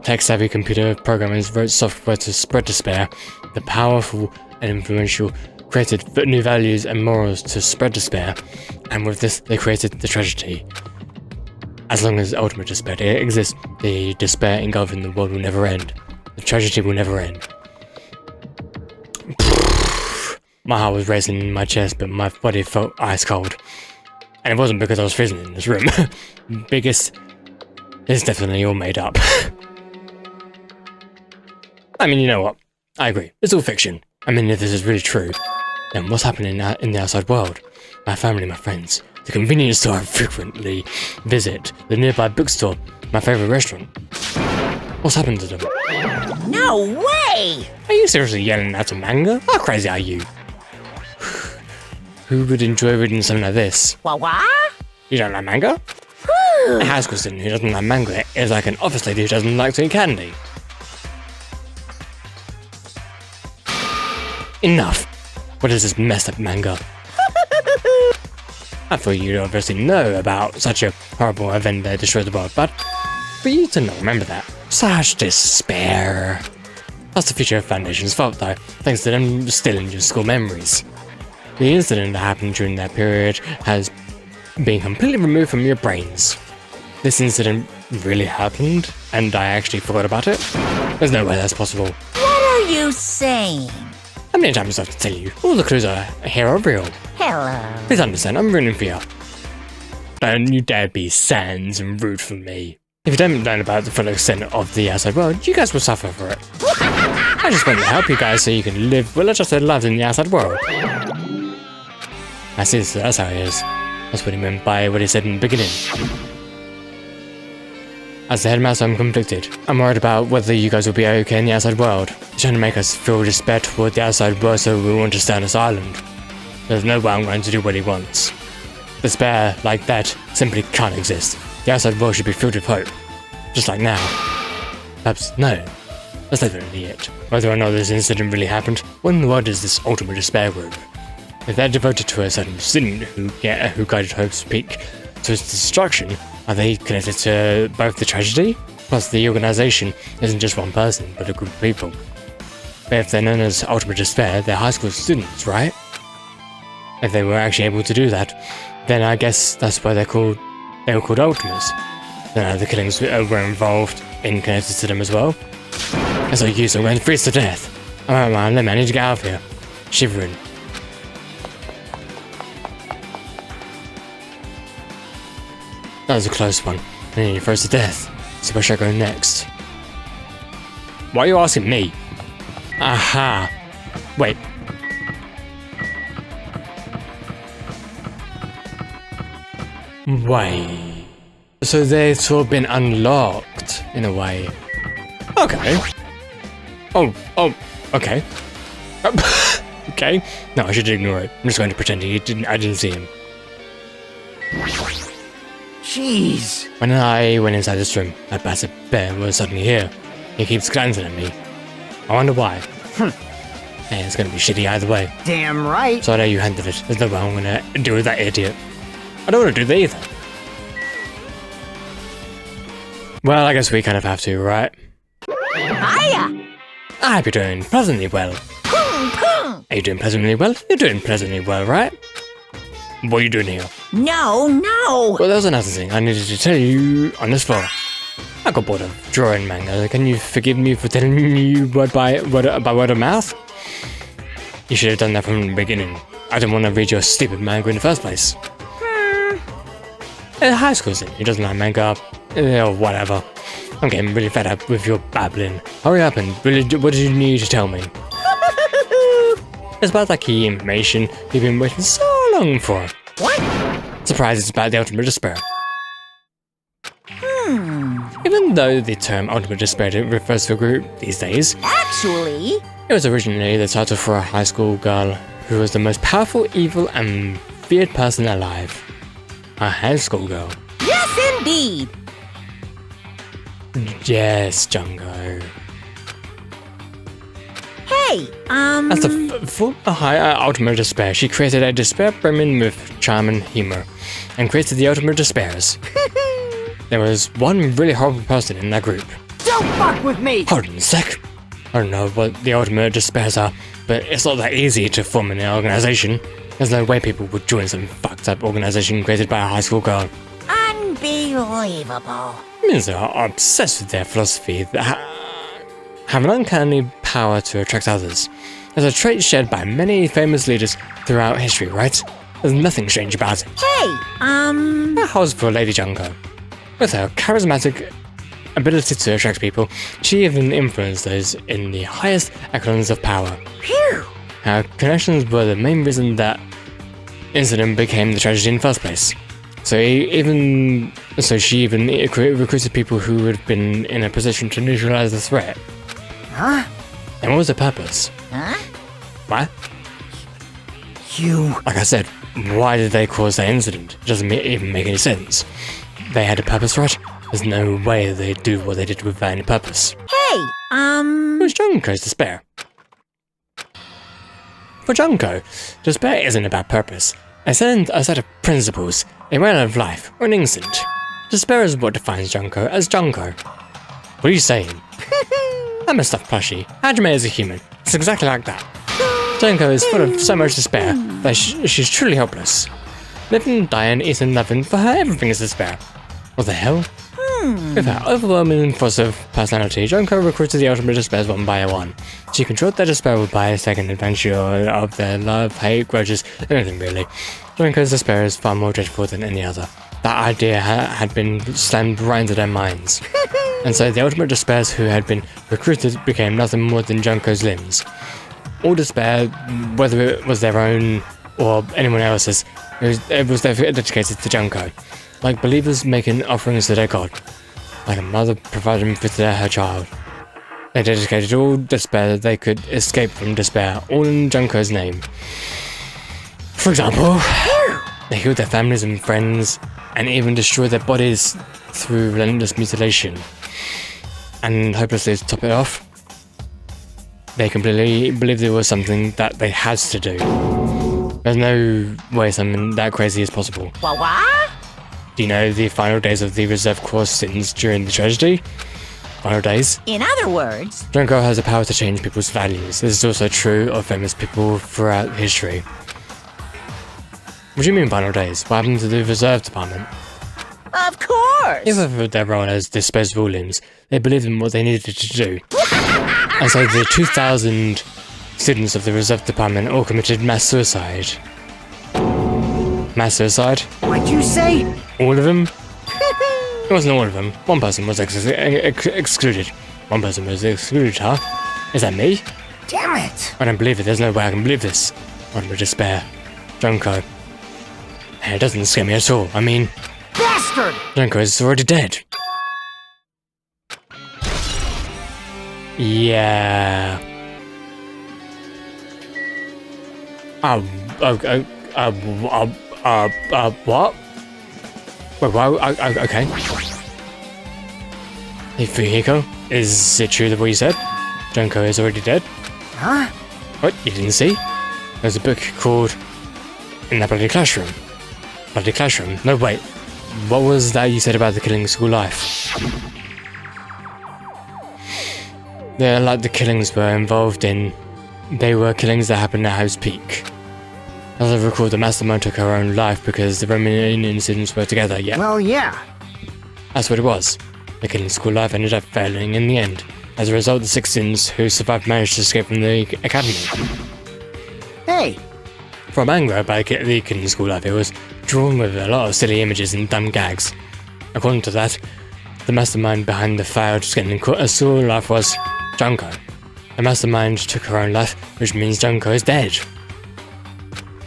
Tech-savvy computer programmers wrote software to spread despair. The powerful and influential created new values and morals to spread despair, and with this they created the tragedy. As long as ultimate despair exists, the despair engulfing the world will never end. The tragedy will never end. My heart was racing in my chest, but my body felt ice cold. And it wasn't because I was freezing in this room. Biggest is definitely all made up. I mean, you know what? I agree. It's all fiction. I mean, if this is really true, then what's happening in the outside world? My family, my friends, the convenience store I frequently visit, the nearby bookstore, my favourite restaurant. What's happened to them? No way! Are you seriously yelling out a manga? How crazy are you? Who would enjoy reading something like this? What? You don't like manga? A high school student who doesn't like manga is like an office lady who doesn't like to eat candy. Enough! What is this messed up manga? I thought you'd obviously know about such a horrible event that destroyed the world, but for you to not remember that. Such despair. That's the future of Foundation's fault though, thanks to them stealing your school memories. The incident that happened during that period has been completely removed from your brains. This incident really happened, and I actually forgot about it? There's no way that's possible. What are you saying? How many times do I have to tell you? All the clues here are real. Hello. Please understand, I'm rooting for you. Don't you dare be sans and root for me. If you don't learn about the full extent of the outside world, you guys will suffer for it. I just want to help you guys so you can live well-adjusted lives in the outside world. I see, so that's how he is. That's what he meant by what he said in the beginning. As the headmaster, I'm conflicted. I'm worried about whether you guys will be okay in the outside world. He's trying to make us feel despair toward the outside world so we want to stay on this island. There's no way I'm going to do what he wants. Despair like that simply can't exist. The outside world should be filled with hope. Just like now. Perhaps, no. Let's leave it be it. Whether or not this incident really happened, what in the world is this ultimate despair group? If they're devoted to a certain student who guided Hope's Peak to its destruction, are they connected to both the tragedy? Plus, the organization isn't just one person, but a group of people. But if they're known as Ultimate Despair, they're high school students, right? If they were actually able to do that, then I guess that's why they were called Ultimates. Then the killings were involved in connected to them as well. That's like you, so I'm going to freeze to death. Alright man, let me, I need to get out of here. Shivering. That was a close one. I nearly froze to death. So where should I go next? Why are you asking me? Aha! Wait. Wait. So they've sort of been unlocked, in a way. Okay. Oh, okay. Okay. No, I should ignore it. I'm just going to pretend I didn't see him. Jeez. When I went inside this room, that bastard bear was suddenly here. He keeps glancing at me. I wonder why. Hey, it's gonna be shitty either way. Damn right. So I know you handled it. There's no way I'm gonna deal with that idiot. I don't want to do that either. Well, I guess we kind of have to, right? Hiya! I hope you're doing pleasantly well. Are you doing pleasantly well? You're doing pleasantly well, right? What are you doing here? No. Well, there was another thing I needed to tell you on this floor. I got bored of drawing manga. Can you forgive me for telling you by word of mouth? You should have done that from the beginning. I didn't want to read your stupid manga in the first place. High school's in. He doesn't like manga. Or whatever. I'm getting really fed up with your babbling. Hurry up and what did you need to tell me? It's about that key information you've been waiting so long for. What? Surprise, it's about the Ultimate Despair. Even though the term Ultimate Despair refers to a group these days, Actually... it was originally the title for a high school girl who was the most powerful, evil, and feared person alive. A high school girl. Yes, indeed! Yes, Junko. Hey, As the full Ultimate Despair, she created a despair brimming with charm and humor, and created the Ultimate Despairs. There was one really horrible person in that group. Don't fuck with me! Hold on a sec. I don't know what the Ultimate Despairs are, but it's not that easy to form an organization. There's no way people would join some fucked up organization created by a high school girl. Unbelievable. Means they are obsessed with their philosophy that have an uncanny power to attract others. It's a trait shared by many famous leaders throughout history, right? There's nothing strange about it. Hey, That holds for Lady Junko. With her charismatic ability to attract people, she even influenced those in the highest echelons of power. Phew. Her connections were the main reason that incident became the tragedy in the first place. So she even recruited people who would have been in a position to neutralize the threat. Huh? And what was the purpose? Huh? What? You... Like I said, why did they cause that incident? It doesn't even make any sense. They had a purpose, right? There's no way they'd do what they did without any purpose. Hey, It was Junko's despair. For Junko, despair isn't about purpose. It's a set of principles, a way of life, or an instinct. Despair is what defines Junko as Junko. What are you saying? I'm a stuffed plushie. Hajime is a human. It's exactly like that. Junko is full of so much despair that she's truly helpless. Living, dying, eating, loving, for her everything is despair. What the hell? With her overwhelming force of personality, Junko recruited the Ultimate Despairs one by one. She controlled their despair by a second adventure of their love, hate, grudges, anything really. Junko's despair is far more dreadful than any other. That idea had been slammed right into their minds. And so the Ultimate Despairs who had been recruited became nothing more than Junko's limbs. All despair, whether it was their own or anyone else's, it was dedicated to Junko. Like believers making offerings to their god. Like a mother providing for her child. They dedicated all despair that they could escape from despair, all in Junko's name. For example, they healed their families and friends, and even destroyed their bodies through relentless mutilation. And hopelessly to top it off, they completely believed it was something that they had to do. There's no way something that crazy is possible. what? Do you know the final days of the reserve course sins during the tragedy? Final days? In other words... Junko has the power to change people's values. This is also true of famous people throughout history. What do you mean final days? What happened to the reserve department? Of course! Even with their role as disposable limbs, they believed in what they needed to do. And so the 2,000 students of the reserve department all committed mass suicide. Mass suicide? What'd you say? All of them? It wasn't all of them. One person was excluded. One person was excluded, huh? Is that me? Damn it! I don't believe it. There's no way I can believe this. Ultimate despair. Junko. It doesn't scare me at all. I mean, Bastard! Junko is already dead. Yeah. What? Wait, why? Okay. Hey, Fuyiko, is it true that what you said? Junko is already dead? Huh? What? You didn't see? There's a book called In That Bloody Classroom. Bloody Classroom? No, wait. What was that you said about the killing school life? They're like the killings were involved in. They were killings that happened at House Peak. As I recall, the mastermind took her own life because the remaining students were together, yeah. Well, yeah. That's what it was. The killing school life ended up failing in the end. As a result, the 6 students who survived managed to escape from the academy. Hey, From anger about the killing school life, it was drawn with a lot of silly images and dumb gags. According to that, the mastermind behind the failed killing school life was Junko. The mastermind took her own life, which means Junko is dead.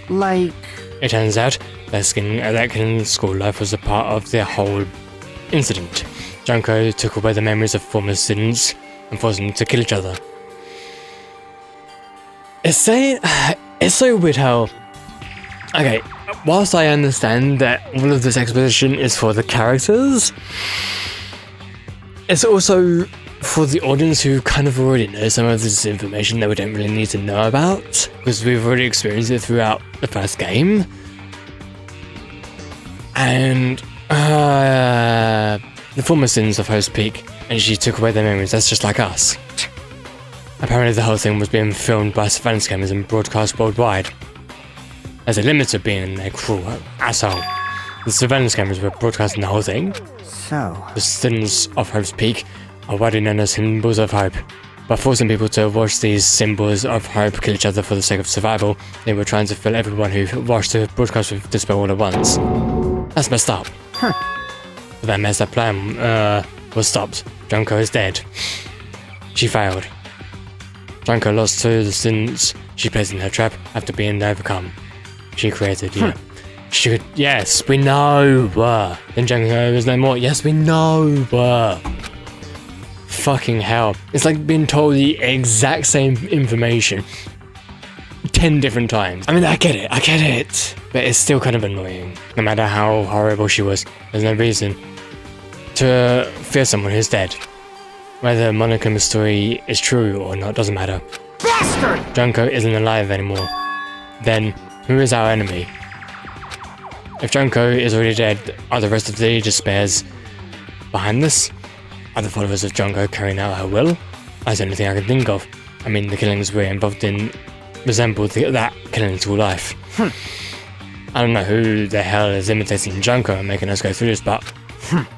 like... It turns out that killing school life was a part of the whole incident. Junko took away the memories of former students and forced them to kill each other. It's so weird how... Okay, whilst I understand that all of this exposition is for the characters, it's also for the audience who kind of already know some of this information that we don't really need to know about, because we've already experienced it throughout the first game. And the former students of Host Peak, and she took away their memories, that's just like us. Apparently the whole thing was being filmed by surveillance cameras and broadcast worldwide. There's a limit to being a cruel asshole. The surveillance cameras were broadcasting the whole thing. So... The students of Hope's Peak are widely known as symbols of hope. By forcing people to watch these symbols of hope kill each other for the sake of survival, they were trying to fill everyone who watched the broadcast with despair all at once. That's messed up. Huh. But that messed up plan was stopped. Junko is dead. She failed. Junko lost to the students she placed in her trap after being overcome. She created, She could, yes, we know. Then Junko is no more. Yes, we know. Fucking hell. It's like being told the exact same information 10 different times. I mean, I get it. But it's still kind of annoying. No matter how horrible she was, there's no reason to fear someone who's dead. Whether Monika's story is true or not doesn't matter. Bastard! Junko isn't alive anymore. Then, who is our enemy? If Junko is already dead, are the rest of the despairs behind this? Are the followers of Junko carrying out her will? That's the only thing I can think of. I mean, the killings we're involved in resemble that killing school life. I don't know who the hell is imitating Junko and making us go through this, but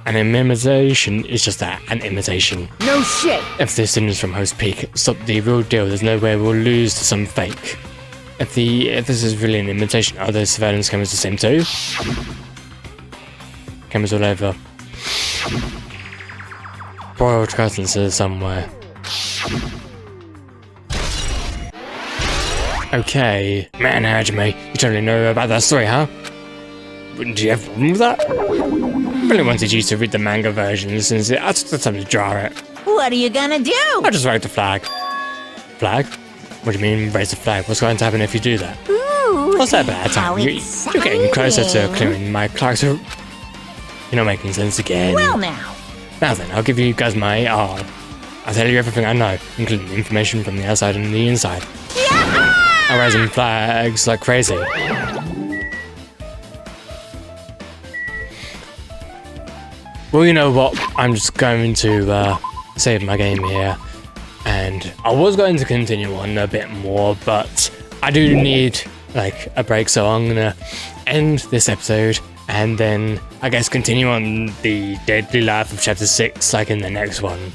an imitation is just that, an imitation. No shit! If the students from Host Peak stop the real deal, there's no way we'll lose to some fake. If this is really an imitation, are those surveillance cameras the same too? Cameras all over. Broadcasting somewhere. Okay. Man, Hajime, you totally know about that story, huh? Do you have a problem with that? I really wanted you to read the manga version since I took the time to draw it. What are you gonna do? I just wrote the flag. Flag? What do you mean raise the flag? What's going to happen if you do that? Ooh, What's that bad how time? You're getting closer to exciting. clearing my character. You're not making sense again. Well now. Now then, I'll give you guys my I'll tell you everything I know, including information from the outside and the inside. I'm raising flags like crazy. Well, you know what? I'm just going to save my game here. And I was going to continue on a bit more, but I do need like a break, so I'm gonna end this episode and then I guess continue on the deadly life of chapter 6 like in the next one.